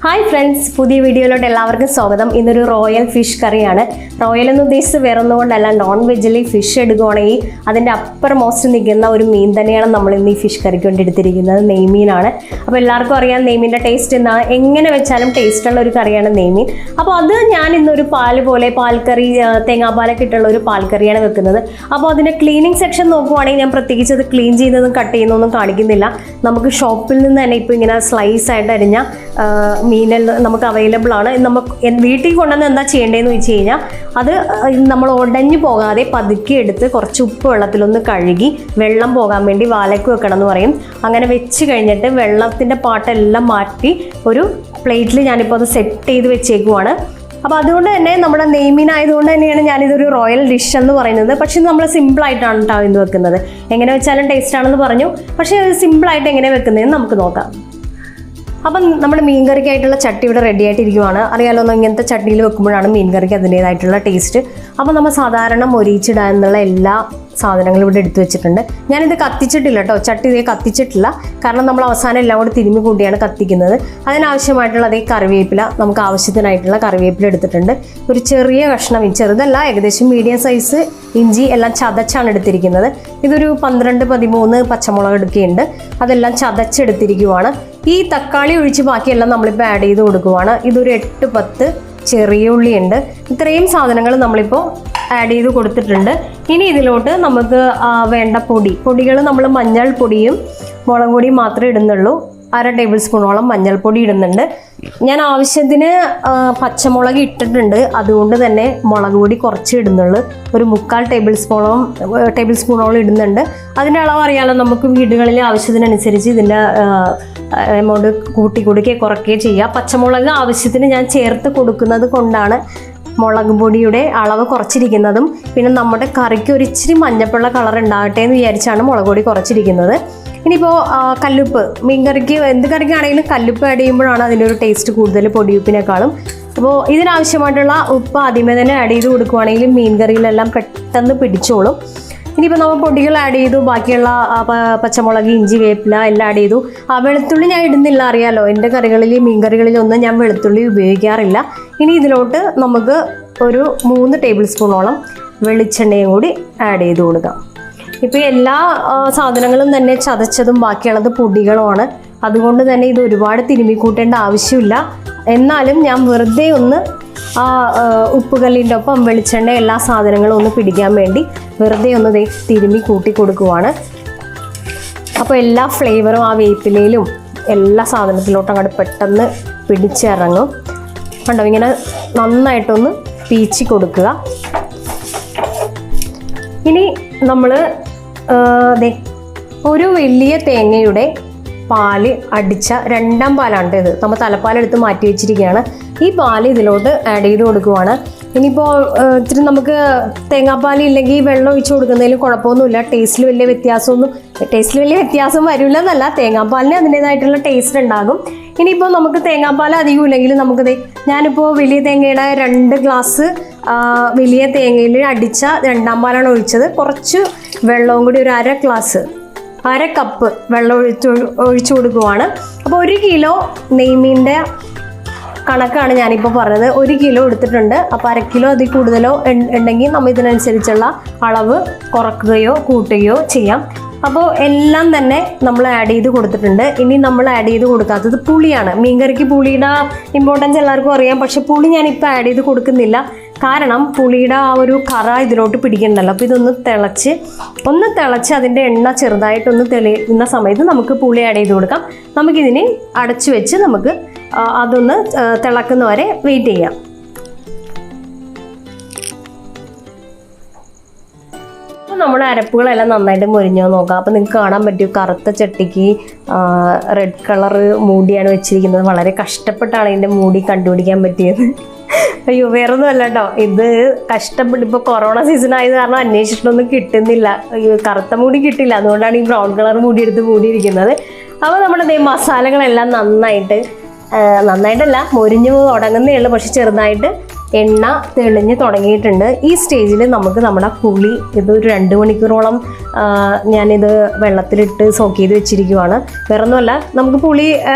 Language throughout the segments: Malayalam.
ഹായ് ഫ്രണ്ട്സ്, പുതിയ വീഡിയോയിലോട്ട് എല്ലാവർക്കും സ്വാഗതം. ഇന്നൊരു റോയൽ ഫിഷ് കറിയാണ്. റോയൽ എന്ന് ഉദ്ദേശിച്ച് വേറൊന്നുകൊണ്ടല്ല, നോൺ വെജിൽ ഫിഷ് എടുക്കുകയാണെങ്കിൽ അതിൻ്റെ അപ്പർ മോസ്റ്റ് നിൽക്കുന്ന ഒരു മീൻ തന്നെയാണ് നമ്മൾ ഇന്ന് ഈ ഫിഷ് കറിക്ക് വേണ്ടി എടുത്തിരിക്കുന്നത്. നെയ്മീനാണ്. അപ്പോൾ എല്ലാവർക്കും അറിയാം നെയ്മീൻ്റെ ടേസ്റ്റ് എന്താണ്. എങ്ങനെ വെച്ചാലും ടേസ്റ്റുള്ള ഒരു കറിയാണ് നെയ്മീൻ. അപ്പോൾ അത് ഞാൻ ഇന്നൊരു പാൽക്കറി, തേങ്ങാപ്പാലൊക്കെ ഇട്ടുള്ള ഒരു പാൽക്കറിയാണ് വെക്കുന്നത്. അപ്പോൾ അതിൻ്റെ ക്ലീനിങ് സെക്ഷൻ നോക്കുവാണെങ്കിൽ ഞാൻ പ്രത്യേകിച്ച് അത് ക്ലീൻ ചെയ്യുന്നതും കട്ട് ചെയ്യുന്നതൊന്നും കാണിക്കുന്നില്ല. നമുക്ക് ഷോപ്പിൽ നിന്ന് തന്നെ ഇപ്പോൾ ഇങ്ങനെ സ്ലൈസ് ആയിട്ട് അരിഞ്ഞ മീനെല്ലാം നമുക്ക് അവൈലബിൾ ആണ്. നമുക്ക് വീട്ടിൽ കൊണ്ടുവന്ന് എന്താ ചെയ്യേണ്ടതെന്ന് വെച്ച് കഴിഞ്ഞാൽ അത് നമ്മൾ ഉടഞ്ഞു പോകാതെ പതുക്കി എടുത്ത് കുറച്ച് ഉപ്പ് വെള്ളത്തിലൊന്ന് കഴുകി വെള്ളം പോകാൻ വേണ്ടി വാലയ്ക്ക് വെക്കണം എന്ന് പറയും. അങ്ങനെ വെച്ച് കഴിഞ്ഞിട്ട് വെള്ളത്തിൻ്റെ പാട്ടെല്ലാം മാറ്റി ഒരു പ്ലേറ്റിൽ ഞാനിപ്പോൾ അത് സെറ്റ് ചെയ്ത് വെച്ചേക്കുവാണ്. അപ്പോൾ അതുകൊണ്ട് തന്നെ നമ്മുടെ നെയ്മീൻ ആയതുകൊണ്ട് തന്നെയാണ് ഞാനിതൊരു റോയൽ ഡിഷ് എന്ന് പറയുന്നത്. പക്ഷേ ഇത് നമ്മൾ സിമ്പിളായിട്ടാണ് കേട്ടോ ഇന്ന് വെക്കുന്നത്. എങ്ങനെ വെച്ചാലും ടേസ്റ്റ് ആണെന്ന് പറഞ്ഞു. പക്ഷേ അത് സിമ്പിളായിട്ട് എങ്ങനെ വെക്കുന്നതെന്ന് നമുക്ക് നോക്കാം. അപ്പം നമ്മുടെ മീൻകറിക്കായിട്ടുള്ള ചട്ടി ഇവിടെ റെഡി ആയിട്ടിരിക്കുവാണ്. അറിയാലോ, ഇങ്ങനത്തെ ചട്ടിയിൽ വെക്കുമ്പോഴാണ് മീൻകറിക്ക് അതിൻ്റേതായിട്ടുള്ള ടേസ്റ്റ്. അപ്പോൾ നമ്മൾ സാധാരണ മൊരിച്ചിടാനുള്ള എല്ലാ സാധനങ്ങളും ഇവിടെ എടുത്തു വെച്ചിട്ടുണ്ട്. ഞാനിത് കത്തിച്ചിട്ടില്ല കേട്ടോ, ചട്ടി ഇതേ കത്തിച്ചിട്ടില്ല. കാരണം നമ്മൾ അവസാനം എല്ലാം കൂടി തിരുമ്മി കൂട്ടിയാണ് കത്തിക്കുന്നത്. അതിനാവശ്യമായിട്ടുള്ള അതേ കറിവേപ്പില, നമുക്ക് ആവശ്യത്തിനായിട്ടുള്ള കറിവേപ്പില എടുത്തിട്ടുണ്ട്. ഒരു ചെറിയ കഷ്ണം, ചെറുതല്ല, ഏകദേശം മീഡിയം സൈസ് ഇഞ്ചി എല്ലാം ചതച്ചാണ് എടുത്തിരിക്കുന്നത്. ഇതൊരു 12-13 പച്ചമുളക് എടുക്കുകയുണ്ട്. അതെല്ലാം ചതച്ചെടുത്തിരിക്കുവാണ്. ഈ തക്കാളി ഒഴിച്ച് ബാക്കിയെല്ലാം നമ്മളിപ്പോൾ ആഡ് ചെയ്ത് കൊടുക്കുവാണ്. ഇതൊരു 8-10 ചെറിയ ഉള്ളിയുണ്ട്. ഇത്രയും സാധനങ്ങൾ നമ്മളിപ്പോൾ ആഡ് ചെയ്ത് കൊടുത്തിട്ടുണ്ട്. ഇനി ഇതിലോട്ട് നമുക്ക് വേണ്ട പൊടികൾ നമ്മൾ മഞ്ഞൾപ്പൊടിയും മുളക് പൊടിയും മാത്രമേ ഇടുന്നുള്ളൂ. 1/2 ടേബിൾ സ്പൂണോളം മഞ്ഞൾപ്പൊടി ഇടുന്നുണ്ട്. ഞാൻ ആവശ്യത്തിന് പച്ചമുളക് ഇട്ടിട്ടുണ്ട്, അതുകൊണ്ട് തന്നെ മുളക് പൊടി കുറച്ച് ഇടുന്നുള്ളൂ. ഒരു 3/4 ടേബിൾ സ്പൂണോളം ഇടുന്നുണ്ട്. അതിൻ്റെ അളവ് അറിയാലോ, നമുക്ക് വീടുകളിലെ ആവശ്യത്തിനനുസരിച്ച് ഇതിൻ്റെ എമൗണ്ട് കൂട്ടി കൊടുക്കുകയോ കുറയ്ക്കുകയോ ചെയ്യുക. പച്ചമുളക് ആവശ്യത്തിന് ഞാൻ ചേർത്ത് കൊടുക്കുന്നത് കൊണ്ടാണ് മുളക് പൊടിയുടെ അളവ് കുറച്ചിരിക്കുന്നതും. പിന്നെ നമ്മുടെ കറിക്ക് ഒരു ഇച്ചിരി മഞ്ഞപ്പുള്ള കളർ ഉണ്ടാകട്ടെ എന്ന് വിചാരിച്ചാണ് മുളക് പൊടി കുറച്ചിരിക്കുന്നത്. ഇനിയിപ്പോൾ കല്ലുപ്പ്, മീൻകറിക്ക് എന്ത് കറിക്കാണെങ്കിലും കല്ലുപ്പ് ആഡ് ചെയ്യുമ്പോഴാണ് അതിൻ്റെ ഒരു ടേസ്റ്റ് കൂടുതൽ പൊടിയുപ്പിനേക്കാളും. അപ്പോൾ ഇതിനാവശ്യമായിട്ടുള്ള ഉപ്പ് ആദ്യമേ തന്നെ ആഡ് ചെയ്ത് കൊടുക്കുവാണെങ്കിൽ മീൻ കറിയിലെല്ലാം പെട്ടെന്ന് പിടിച്ചോളും. ഇനിയിപ്പോൾ നമ്മൾ പൊടികൾ ആഡ് ചെയ്തു, ബാക്കിയുള്ള പച്ചമുളക്, ഇഞ്ചി, വേപ്പില എല്ലാം ആഡ് ചെയ്തു. വെളുത്തുള്ളി ഞാൻ ഇടുന്നില്ല, അറിയാലോ, എൻ്റെ കറികളിൽ മീൻ കറികളിലൊന്നും ഞാൻ വെളുത്തുള്ളി ഉപയോഗിക്കാറില്ല. ഇനി ഇതിലോട്ട് നമുക്ക് ഒരു 3 ടേബിൾ സ്പൂണോളം വെളിച്ചെണ്ണയും കൂടി ആഡ് ചെയ്ത് കൊടുക്കാം. ഇപ്പോൾ എല്ലാ സാധനങ്ങളും തന്നെ ചതച്ചതും ബാക്കിയുള്ളത് പൊടികളുമാണ്. അതുകൊണ്ട് തന്നെ ഇത് ഒരുപാട് തിരുമ്മി കൂട്ടേണ്ട ആവശ്യമില്ല. എന്നാലും ഞാൻ വെറുതെ ഒന്ന് ഉപ്പുകല്ലിൻ്റെ ഒപ്പം വെളിച്ചെണ്ണ എല്ലാ സാധനങ്ങളും ഒന്ന് പിടിക്കാൻ വേണ്ടി വെറുതെ ഒന്ന് തിരുമ്മി കൂട്ടി കൊടുക്കുവാണ്. അപ്പോൾ എല്ലാ ഫ്ലേവറും ആ വേപ്പിലയിലും എല്ലാ സാധനത്തിലോട്ടും അങ്ങോട്ട് പെട്ടെന്ന് പിടിച്ചിറങ്ങും. കണ്ടോ, ഇങ്ങനെ നന്നായിട്ടൊന്ന് പീച്ചി കൊടുക്കുക. ഇനി നമ്മൾ ഒരു വലിയ തേങ്ങയുടെ പാല് അടിച്ച 2ാം പാലാണ് ഇത്. നമ്മൾ തലപ്പാലെടുത്ത് മാറ്റി വെച്ചിരിക്കുകയാണ്. ഈ പാല് ഇതിലോട്ട് ആഡ് ചെയ്ത് കൊടുക്കുവാണ്. ഇനിയിപ്പോൾ ഇത്തിരി നമുക്ക് തേങ്ങാപ്പാൽ ഇല്ലെങ്കിൽ വെള്ളം ഒഴിച്ച് കൊടുക്കുന്നതിലും കുഴപ്പമൊന്നുമില്ല. ടേസ്റ്റിൽ വലിയ വ്യത്യാസം വരില്ല എന്നല്ല, തേങ്ങാപ്പാലിന് അതിൻ്റേതായിട്ടുള്ള ടേസ്റ്റ് ഉണ്ടാകും. ഇനിയിപ്പോൾ നമുക്ക് തേങ്ങാപ്പാൽ അധികം ഇല്ലെങ്കിൽ നമുക്കത്, ഞാനിപ്പോൾ വലിയ തേങ്ങയുടെ 2 ഗ്ലാസ് വലിയ തേങ്ങയിൽ അടിച്ച 2ാം പാലാണ് ഒഴിച്ചത്. കുറച്ച് വെള്ളവും കൂടി ഒരു 1/2 കപ്പ് വെള്ളം ഒഴിച്ചു കൊടുക്കുവാണ്. അപ്പോൾ 1 കിലോ നെയ്മീൻ്റെ കണക്കാണ് ഞാനിപ്പോൾ പറഞ്ഞത്. 1 കിലോ എടുത്തിട്ടുണ്ട്. അപ്പോൾ 1/2 കിലോ അതിൽ കൂടുതലോ ഉണ്ടെങ്കിൽ നമ്മൾ ഇതിനനുസരിച്ചുള്ള അളവ് കുറയ്ക്കുകയോ കൂട്ടുകയോ ചെയ്യാം. അപ്പോൾ എല്ലാം തന്നെ നമ്മൾ ആഡ് ചെയ്ത് കൊടുത്തിട്ടുണ്ട്. ഇനി നമ്മൾ ആഡ് ചെയ്ത് കൊടുക്കാത്തത് പുളിയാണ്. മീൻകറിക്ക് പുളിയുടെ ഇമ്പോർട്ടൻസ് എല്ലാവർക്കും അറിയാം. പക്ഷെ പുളി ഞാനിപ്പോൾ ആഡ് ചെയ്ത് കൊടുക്കുന്നില്ല. കാരണം പുളിയുടെ ആ ഒരു കറ ഇതിലോട്ട് പിടിക്കണ്ടല്ലോ. അപ്പോൾ ഇതൊന്ന് തിളച്ച് അതിൻ്റെ എണ്ണ ചെറുതായിട്ടൊന്ന് തെളിയുന്ന സമയത്ത് നമുക്ക് പുളി ആഡ് ചെയ്ത് കൊടുക്കാം. നമുക്കിതിനെ അടച്ചു വെച്ച് നമുക്ക് അതൊന്ന് തിളക്കുന്നവരെ വെയിറ്റ് ചെയ്യാം. അപ്പോൾ നമ്മുടെ അരപ്പുകളെല്ലാം നന്നായിട്ട് മുരിഞ്ഞോ നോക്കാം. അപ്പോൾ നിങ്ങൾക്ക് കാണാൻ പറ്റും, കറുത്ത ചട്ടിക്ക് റെഡ് കളർ മൂടിയാണ് വെച്ചിരിക്കുന്നത്. വളരെ കഷ്ടപ്പെട്ടാണ് ഇതിൻ്റെ മൂടി കണ്ടുപിടിക്കാൻ പറ്റിയത്. അയ്യോ, വേറൊന്നും അല്ല കേട്ടോ, ഇത് കഷ്ടപ്പെട്ട് ഇപ്പോൾ കൊറോണ സീസൺ ആയത് കാരണം അന്വേഷിച്ചിട്ടൊന്നും കിട്ടുന്നില്ല. കറുത്ത മൂടി കിട്ടില്ല, അതുകൊണ്ടാണ് ഈ ബ്രൗൺ കളർ മൂടിയെടുത്ത് മൂടിയിരിക്കുന്നത്. അപ്പോൾ നമ്മുടെ മസാലകളെല്ലാം നന്നായിട്ടല്ല, മുരിഞ്ഞു തുടങ്ങുന്നേ ഉള്ളൂ. പക്ഷെ ചെറുതായിട്ട് എണ്ണ തെളിഞ്ഞ് തുടങ്ങിയിട്ടുണ്ട്. ഈ സ്റ്റേജിൽ നമുക്ക് നമ്മുടെ പുളി ഇതൊരു 2 മണിക്കൂറോളം ഞാനിത് വെള്ളത്തിലിട്ട് സോക്ക് ചെയ്ത് വെച്ചിരിക്കുവാണ്. വേറൊന്നുമല്ല, നമുക്ക് പുളി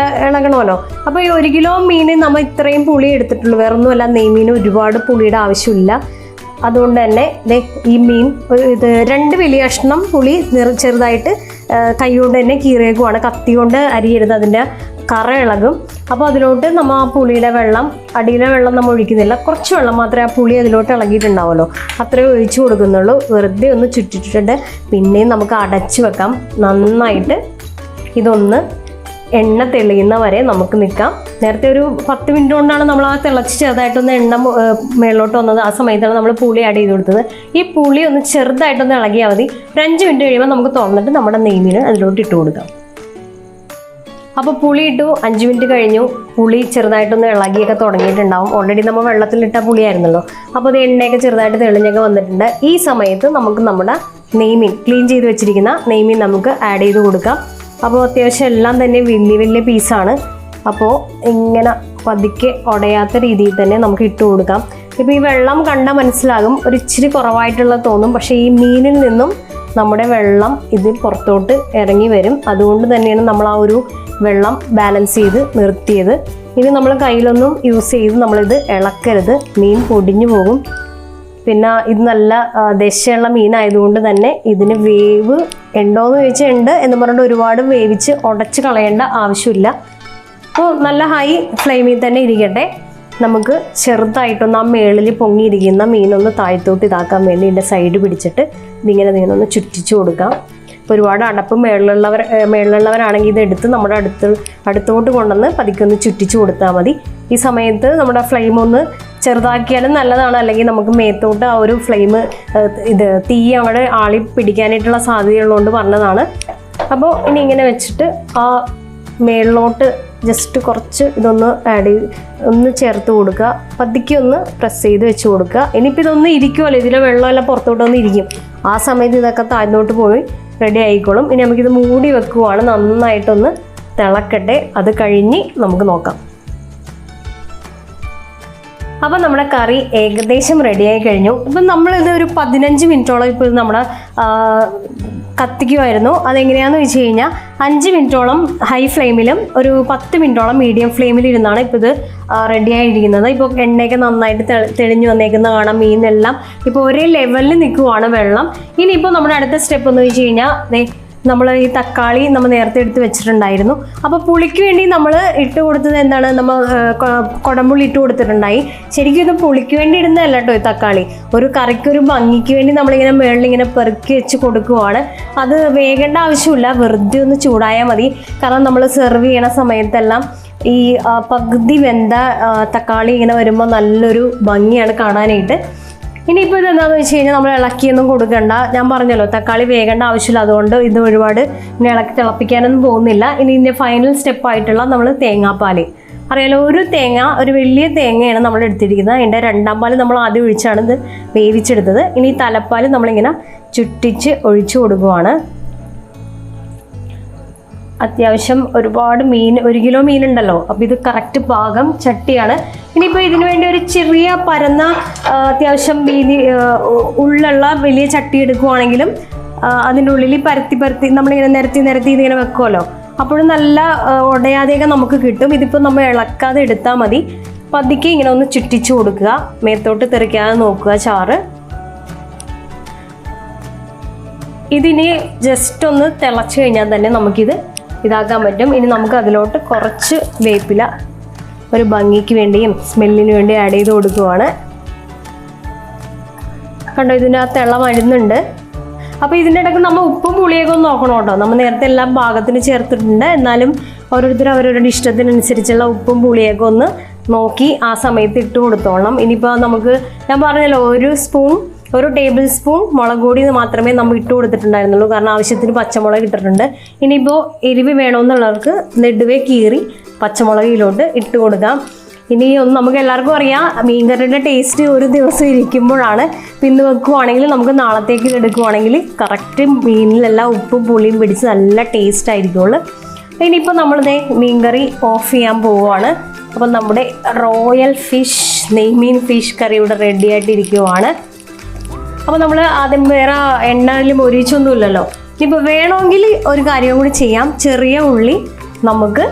ഇളകണമല്ലോ. അപ്പോൾ ഈ 1 കിലോ മീൻ നമ്മൾ ഇത്രയും പുളി എടുത്തിട്ടുള്ളൂ. വേറൊന്നുമല്ല, നെയ്മീൻ ഒരുപാട് പുളിയുടെ ആവശ്യമില്ല. അതുകൊണ്ട് തന്നെ ഈ മീൻ ഇത് 2 വലിയ കഷ്ണം പുളി ചെറുതായിട്ട് കൈകൊണ്ട് തന്നെ കീറിയേക്കുവാണ്. കത്തി കൊണ്ട് അരിയരുത്, അതിൻ്റെ കറ ഇളകും. അപ്പോൾ അതിലോട്ട് നമ്മൾ ആ പുളിയുടെ വെള്ളം, അടിയിലെ വെള്ളം നമ്മൾ ഒഴിക്കുന്നില്ല, കുറച്ച് വെള്ളം മാത്രമേ ആ പുളി അതിലോട്ട് ഇളകിയിട്ടുണ്ടാവുമല്ലോ, അത്രേ ഒഴിച്ചു കൊടുക്കുന്നുള്ളൂ. വെറുതെ ഒന്ന് ചുറ്റിട്ടിട്ടുണ്ട്. പിന്നെയും നമുക്ക് അടച്ചു വെക്കാം. നന്നായിട്ട് ഇതൊന്ന് എണ്ണ തെളിയുന്ന വരെ നമുക്ക് നിൽക്കാം. നേരത്തെ ഒരു 10 മിനിറ്റ് കൊണ്ടാണ് നമ്മൾ ആ തിളച്ച് ചെറുതായിട്ടൊന്ന് എണ്ണ മേളിലോട്ട് വന്നത്. ആ സമയത്താണ് നമ്മൾ പുളി ആഡ് ചെയ്ത് കൊടുത്തത്. ഈ പുളി ഒന്ന് ചെറുതായിട്ടൊന്ന് ഇളകിയാൽ മതി. ഒരു 5 മിനിറ്റ് കഴിയുമ്പോൾ നമുക്ക് തുറന്നിട്ട് നമ്മുടെ നെയ്മീൻ അതിലോട്ട് ഇട്ട് കൊടുക്കാം. അപ്പോൾ പുളി ഇട്ടു, 5 മിനിറ്റ് കഴിഞ്ഞു. പുളി ചെറുതായിട്ടൊന്ന് ഇളകിയൊക്കെ തുടങ്ങിയിട്ടുണ്ടാവും. ഓൾറെഡി നമ്മൾ വെള്ളത്തിലിട്ട പുളിയായിരുന്നല്ലോ. അപ്പോൾ അത് എണ്ണയൊക്കെ ചെറുതായിട്ട് തെളിഞ്ഞൊക്കെ വന്നിട്ടുണ്ട്. ഈ സമയത്ത് നമുക്ക് നമ്മുടെ നെയ്മീൻ, ക്ലീൻ ചെയ്ത് വെച്ചിരിക്കുന്ന നെയ്മീൻ നമുക്ക് ആഡ് ചെയ്ത് കൊടുക്കാം. അപ്പോൾ അത്യാവശ്യം എല്ലാം തന്നെ വലിയ വലിയ പീസാണ്. അപ്പോൾ ഇങ്ങനെ പതുക്കെ ഉടയാത്ത രീതിയിൽ തന്നെ നമുക്ക് ഇട്ട് കൊടുക്കാം. ഇപ്പോൾ ഈ വെള്ളം കണ്ടാൽ മനസ്സിലാകും, ഒരു ഇച്ചിരി കുറവായിട്ടുള്ള തോന്നും. പക്ഷേ ഈ മീനിൽ നിന്നും നമ്മുടെ വെള്ളം ഇത് പുറത്തോട്ട് ഇറങ്ങി വരും. അതുകൊണ്ട് തന്നെയാണ് നമ്മൾ ആ ഒരു വെള്ളം ബാലൻസ് ചെയ്ത് നിർത്തിയത്. ഇനി നമ്മൾ കയ്യിലൊന്നും യൂസ് ചെയ്ത് നമ്മളിത് ഇളക്കരുത്, മീൻ പൊടിഞ്ഞു പോകും. പിന്നെ ഇത് നല്ല ദശയുള്ള മീനായതുകൊണ്ട് തന്നെ ഇതിന് വേവ് ഉണ്ടോയെന്ന് ചോദിച്ചാൽ ഉണ്ട് എന്ന് പറഞ്ഞിട്ട് ഒരുപാട് വേവിച്ച് ഉടച്ച് കളയേണ്ട ആവശ്യമില്ല. അപ്പോൾ നല്ല ഹൈ ഫ്ലെയിമിൽ തന്നെ ഇരിക്കട്ടെ. നമുക്ക് ചെറുതായിട്ടൊന്ന് ആ മേളിൽ പൊങ്ങിയിരിക്കുന്ന മീനൊന്ന് താഴ്ത്തോട്ട് ഇതാക്കാൻ വേണ്ടി ഇതിൻ്റെ സൈഡ് പിടിച്ചിട്ട് ഇതിങ്ങനെ ഒന്ന് ചുറ്റിച്ചു കൊടുക്കാം. ഇപ്പോൾ ഒരുപാട് അടപ്പ് മേളിലുള്ളവരാണെങ്കിൽ ഇതെടുത്ത് നമ്മുടെ അടുത്തോട്ട് കൊണ്ടുവന്ന് പതുക്കെ ഒന്ന് ചുറ്റിച്ചു കൊടുത്താൽ മതി. ഈ സമയത്ത് നമ്മുടെ ഫ്ലെയിം ഒന്ന് ചെറുതാക്കിയാലും നല്ലതാണ്. അല്ലെങ്കിൽ നമുക്ക് മേത്തോട്ട് ആ ഒരു ഫ്ലെയിം തീ അവിടെ ആളി പിടിക്കാനായിട്ടുള്ള സാധ്യതയുള്ളതുകൊണ്ട് പറഞ്ഞതാണ്. അപ്പോൾ ഇനി ഇങ്ങനെ വെച്ചിട്ട് ആ മേളിലോട്ട് ജസ്റ്റ് കുറച്ച് ഇതൊന്ന് ഒന്ന് ചേർത്ത് കൊടുക്കുക. പതുക്കെ ഒന്ന് പ്രസ് ചെയ്ത് വെച്ച് കൊടുക്കുക. ഇനിയിപ്പോൾ ഇതൊന്ന് ഇരിക്കുമല്ലോ, ഇതിലെ വെള്ളമെല്ലാം പുറത്തോട്ടൊന്ന് ഇരിക്കും. ആ സമയത്ത് ഇതൊക്കെ താഴ്ന്നോട്ട് പോയി റെഡി ആയിക്കോളും. ഇനി നമുക്കിത് മൂടി വെക്കുവാണ്. നന്നായിട്ടൊന്ന് തിളക്കട്ടെ. അത് കഴിഞ്ഞ് നമുക്ക് നോക്കാം. അപ്പം നമ്മുടെ കറി ഏകദേശം റെഡിയായി കഴിഞ്ഞു. ഇപ്പം നമ്മളിത് ഒരു 15 മിനിറ്റോളം ഇപ്പോൾ ഇത് നമ്മുടെ കത്തിക്കുമായിരുന്നു. അതെങ്ങനെയാണെന്ന് വെച്ച് കഴിഞ്ഞാൽ 5 മിനിറ്റോളം ഹൈ ഫ്ലെയിമിലും ഒരു 10 മിനിറ്റോളം മീഡിയം ഫ്ലെയിമിലിരുന്നാണ് ഇപ്പോൾ ഇത് റെഡിയായിരിക്കുന്നത്. ഇപ്പോൾ എണ്ണയൊക്കെ നന്നായിട്ട് തെളിഞ്ഞു വന്നേക്കുന്ന കാണാം. മീനെല്ലാം ഇപ്പോൾ ഒരേ ലെവലിൽ നിൽക്കുവാണ് വെള്ളം. ഇനിയിപ്പോൾ നമ്മുടെ അടുത്ത സ്റ്റെപ്പ് എന്ന് വെച്ച് കഴിഞ്ഞാൽ നമ്മൾ ഈ തക്കാളി നമ്മൾ നേരത്തെ എടുത്ത് വെച്ചിട്ടുണ്ടായിരുന്നു. അപ്പോൾ പുളിക്ക് വേണ്ടി നമ്മൾ ഇട്ട് കൊടുത്തത് എന്താണ്, നമ്മൾ കുടംപുളി ഇട്ട് കൊടുത്തിട്ടുണ്ടായി. ശരിക്കും ഇത് പുളിക്ക് വേണ്ടി ഇടുന്നതല്ല കേട്ടോ ഈ തക്കാളി. ഒരു കറിക്കൊരു ഭംഗിക്ക് വേണ്ടി നമ്മളിങ്ങനെ മേളിലിങ്ങനെ പെറുക്കി വെച്ച് കൊടുക്കുവാണ്. അത് വേകേണ്ട ആവശ്യമില്ല, വെറുതെ ഒന്ന് ചൂടായാൽ മതി. കാരണം നമ്മൾ സെർവ് ചെയ്യണ സമയത്തെല്ലാം ഈ പകുതി വെന്ത തക്കാളി ഇങ്ങനെ വരുമ്പോൾ നല്ലൊരു ഭംഗിയാണ് കാണാനായിട്ട്. ഇനിയിപ്പോൾ ഇത് എന്താണെന്ന് വെച്ച് കഴിഞ്ഞാൽ നമ്മൾ ഇളക്കിയൊന്നും കൊടുക്കണ്ട. ഞാൻ പറഞ്ഞല്ലോ തക്കാളി വേകേണ്ട ആവശ്യമില്ല. അതുകൊണ്ട് ഇത് ഒരുപാട് ഇനി ഇളക്കി തിളപ്പിക്കാനൊന്നും പോകുന്നില്ല. ഇനി ഇതിൻ്റെ ഫൈനൽ സ്റ്റെപ്പായിട്ടുള്ള നമ്മൾ തേങ്ങാപ്പാൽ അറിയാലോ. ഒരു വലിയ തേങ്ങയാണ് നമ്മൾ എടുത്തിരിക്കുന്നത്. അതിൻ്റെ 2ാം പാൽ നമ്മൾ ആദ്യം ഒഴിച്ചാണ് ഇത് വേവിച്ചെടുത്തത്. ഇനി തലപ്പാൽ നമ്മളിങ്ങനെ ചുറ്റിച്ച് ഒഴിച്ചു കൊടുക്കുവാണ്. അത്യാവശ്യം ഒരുപാട് മീൻ, 1 കിലോ മീനുണ്ടല്ലോ. അപ്പോൾ ഇത് കറക്റ്റ് പാകം ചട്ടിയാണ്. ഇനിയിപ്പോൾ ഇതിനു വേണ്ടി ഒരു ചെറിയ പരന്ന അത്യാവശ്യം വീതി ഉള്ളുള്ള വലിയ ചട്ടി എടുക്കുവാണെങ്കിലും അതിൻ്റെ ഉള്ളിൽ പരത്തി നമ്മളിങ്ങനെ നിരത്തി ഇതിങ്ങനെ വെക്കുമല്ലോ. അപ്പോഴും നല്ല ഉടയാതെയൊക്കെ നമുക്ക് കിട്ടും. ഇതിപ്പോൾ നമ്മൾ ഇളക്കാതെ എടുത്താൽ മതി. പതുക്കെ ഇങ്ങനെ ഒന്ന് ചുറ്റിച്ചു കൊടുക്കുക. മേത്തോട്ട് തെറിക്കാതെ നോക്കുക ചാറ്. ഇതിന് ജസ്റ്റ് ഒന്ന് തിളച്ച് കഴിഞ്ഞാൽ തന്നെ നമുക്കിത് ഇതാക്കാൻ പറ്റും. ഇനി നമുക്ക് അതിലോട്ട് കുറച്ച് വേപ്പില ഒരു ഭംഗിക്ക് വേണ്ടിയും സ്മെല്ലിന് വേണ്ടി ആഡ് ചെയ്ത് കൊടുക്കുവാണ്. കണ്ടോ, ഇതിൻ്റെ ആ തിള വരുന്നുണ്ട്. അപ്പോൾ ഇതിൻ്റെ ഇടയ്ക്ക് നമ്മൾ ഉപ്പും പുളിയൊക്കെ ഒന്ന് നോക്കണം കേട്ടോ. നമ്മൾ നേരത്തെ എല്ലാം പാകത്തിന് ചേർത്തിട്ടുണ്ട്. എന്നാലും ഓരോരുത്തരും അവരവരുടെ ഇഷ്ടത്തിനനുസരിച്ചുള്ള ഉപ്പും പുളിയൊക്കെ ഒന്ന് നോക്കി ആ സമയത്ത് ഇട്ട് കൊടുത്തോളണം. ഇനിയിപ്പോൾ നമുക്ക് ഞാൻ പറഞ്ഞല്ലോ ഒരു ടേബിൾ സ്പൂൺ മുളക് പൊടി മാത്രമേ നമ്മൾ ഇട്ട് കൊടുത്തിട്ടുണ്ടായിരുന്നുള്ളൂ. കാരണം ആവശ്യത്തിന് പച്ചമുളക് ഇട്ടിട്ടുണ്ട്. ഇനിയിപ്പോൾ എരിവ് വേണമെന്നുള്ളവർക്ക് നെടുവേ കീറി പച്ചമുളകിലോട്ട് ഇട്ട് കൊടുക്കാം. ഇനി നമുക്ക് എല്ലാവർക്കും അറിയാം, മീൻകറിയുടെ ടേസ്റ്റ് ഒരു ദിവസം ഇരിക്കുമ്പോഴാണ്. ഇന്ന് വെക്കുവാണെങ്കിൽ നമുക്ക് നാളത്തേക്ക് എടുക്കുവാണെങ്കിൽ കറക്റ്റ് മീനിലെല്ലാം ഉപ്പും പുളിയും പിടിച്ച് നല്ല ടേസ്റ്റ് ആയിരിക്കുള്ളൂ. ഇനിയിപ്പോൾ നമ്മളിതേ മീൻകറി ഓഫ് ചെയ്യാൻ പോവുകയാണ്. അപ്പം നമ്മുടെ റോയൽ ഫിഷ് നെയ്മീൻ ഫിഷ് കറി ഇവിടെ റെഡി ആയിട്ടിരിക്കുവാണ്. അപ്പോൾ നമ്മൾ ആദ്യം വേറെ എണ്ണയിൽ മൊരിച്ചൊന്നുമില്ലല്ലോ. ഇനിയിപ്പോൾ വേണമെങ്കിൽ ഒരു കാര്യം കൂടി ചെയ്യാം. ചെറിയ ഉള്ളി നമുക്ക്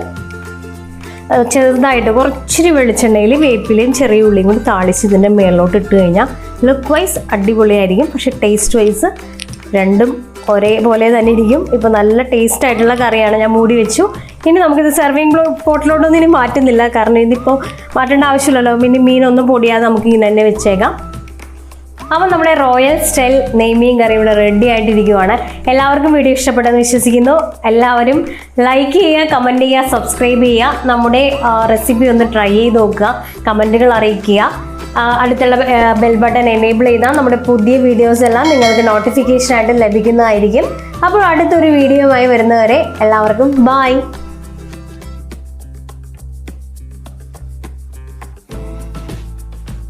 ചെറുതായിട്ട് കുറച്ചിരി വെളിച്ചെണ്ണയിൽ വേപ്പിലയും ചെറിയ ഉള്ളിയും കൂടി താളിച്ച് ഇതിൻ്റെ മേളിലോട്ട് ഇട്ട് കഴിഞ്ഞാൽ ലുക്ക് വൈസ് അടിപൊളിയായിരിക്കും. പക്ഷേ ടേസ്റ്റ് വൈസ് രണ്ടും ഒരേപോലെ തന്നെ ഇരിക്കും. ഇപ്പോൾ നല്ല ടേസ്റ്റ് ആയിട്ടുള്ള കറിയാണ്. ഞാൻ മൂടി വെച്ചു. ഇനി നമുക്കിത് സെർവിങ് പോട്ടിലോട്ടൊന്നും ഇനി മാറ്റുന്നില്ല, കാരണം ഇതിപ്പോൾ മാറ്റേണ്ട ആവശ്യമില്ലല്ലോ. പിന്നെ മീനൊന്നും പൊടിയാതെ നമുക്ക് ഇങ്ങനെ തന്നെ വെച്ചേക്കാം. അപ്പോൾ നമ്മുടെ റോയൽ സ്റ്റൈൽ നെയ്മീൻ കറി ഇവിടെ റെഡി ആയിട്ടിരിക്കുവാണ്. എല്ലാവർക്കും വീഡിയോ ഇഷ്ടപ്പെട്ടെന്ന് വിശ്വസിക്കുന്നു. എല്ലാവരും ലൈക്ക് ചെയ്യുക, കമൻറ്റ് ചെയ്യുക, സബ്സ്ക്രൈബ് ചെയ്യുക. നമ്മുടെ റെസിപ്പി ഒന്ന് ട്രൈ ചെയ്ത് നോക്കുക, കമൻറ്റുകൾ അറിയിക്കുക. അടുത്തുള്ള ബെൽ ബട്ടൺ എനേബിൾ ചെയ്താൽ നമ്മുടെ പുതിയ വീഡിയോസ് എല്ലാം നിങ്ങൾക്ക് നോട്ടിഫിക്കേഷൻ ആയിട്ട് ലഭിക്കുന്നതായിരിക്കും. അപ്പോൾ അടുത്തൊരു വീഡിയോയുമായി വരുന്നവരെ എല്ലാവർക്കും ബൈ.